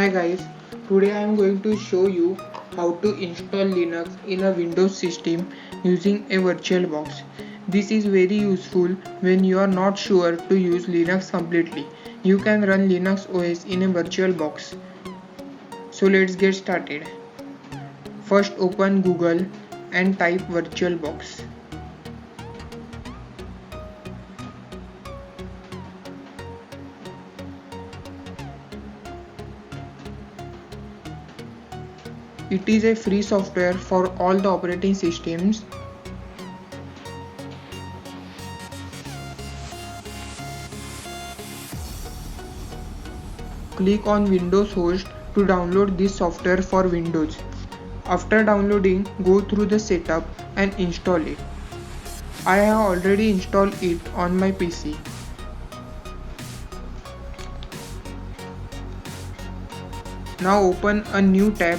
Hi guys, today I am going to show you how to install Linux in a Windows system using a VirtualBox. This is very useful when you are not sure to use Linux completely. You can run Linux OS in a VirtualBox. So let's get started. First open Google and type VirtualBox. It is a free software for all the operating systems. Click on Windows Host to download this software for Windows. After downloading, go through the setup and install it. I have already installed it on my PC. Now open a new tab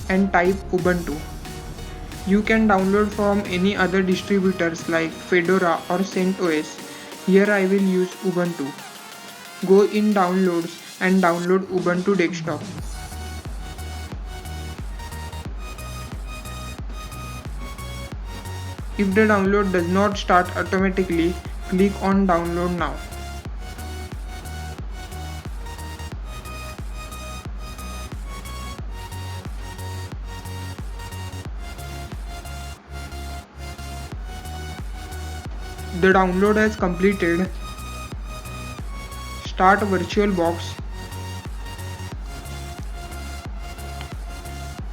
and type Ubuntu. You can download from any other distributors like Fedora or CentOS. Here I will use Ubuntu. Go in Downloads and download Ubuntu Desktop. If the download does not start automatically, click on Download Now. The download has completed. Start VirtualBox.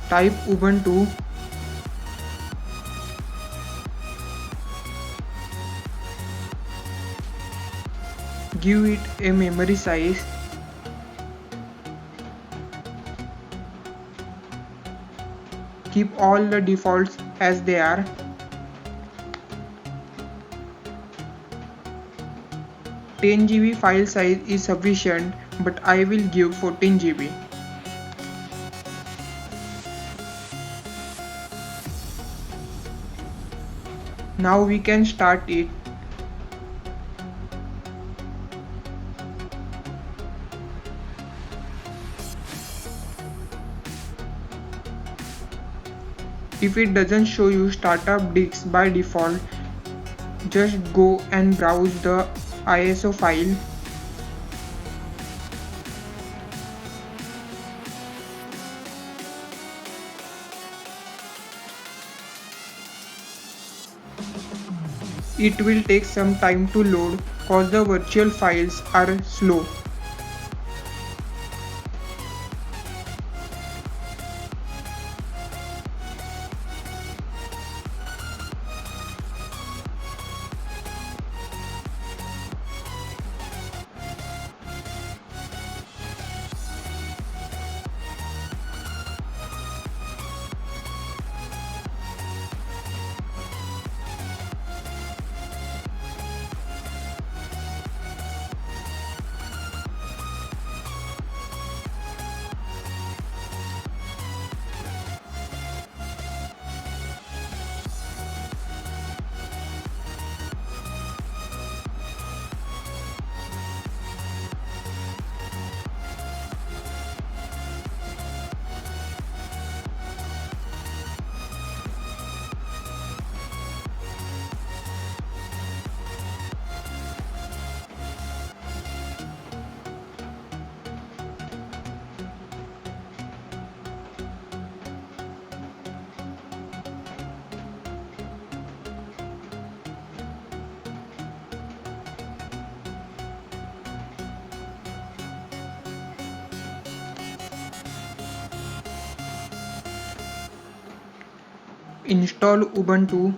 Type Ubuntu. Give it a memory size. Keep all the defaults as they are. $10 GB file size is sufficient, but I will give 14 GB. Now we can start it. If it doesn't show you startup disk by default, just go and browse the ISO file. It will take some time to load cause the virtual files are slow. Install Ubuntu.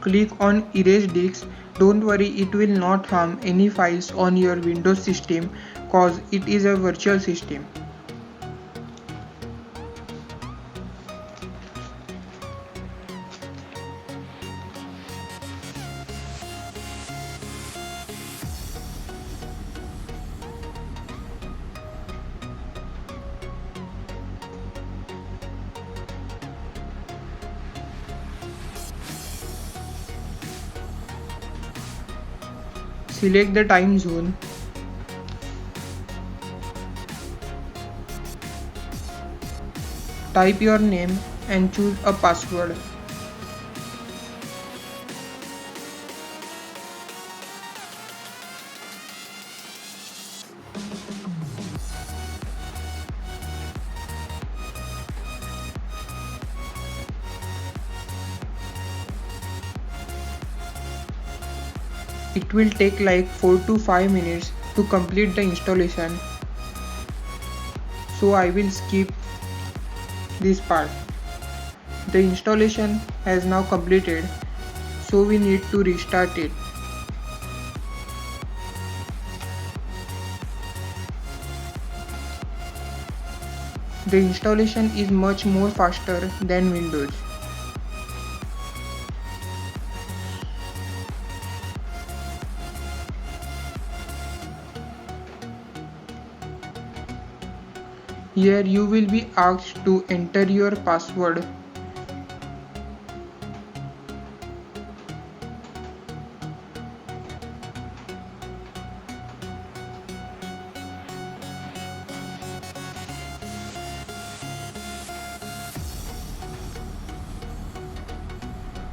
Click on Erase Disk. Don't worry, it will not harm any files on your Windows system cause it is a virtual system. Select the time zone. Type your name and choose a password. It will take like 4 to 5 minutes to complete the installation. So I will skip this part. The installation has now completed, so we need to restart it. The installation is much more faster than Windows. Here you will be asked to enter your password.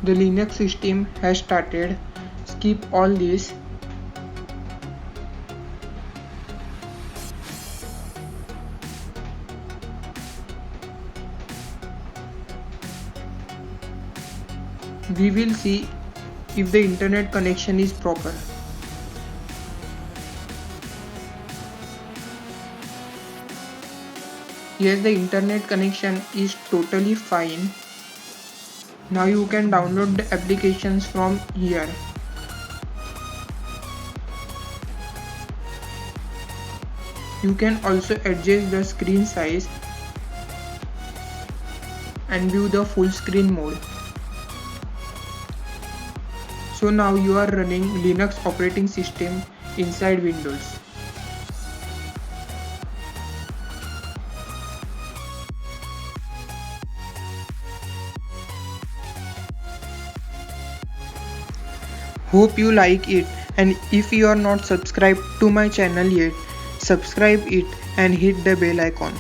The Linux system has started. Skip all this. We will see if the internet connection is proper. Yes, the internet connection is totally fine. Now you can download the applications from here. You can also adjust the screen size and view the full screen mode. So now you are running Linux operating system inside Windows. Hope you like it, and if you are not subscribed to my channel yet, subscribe it and hit the bell icon.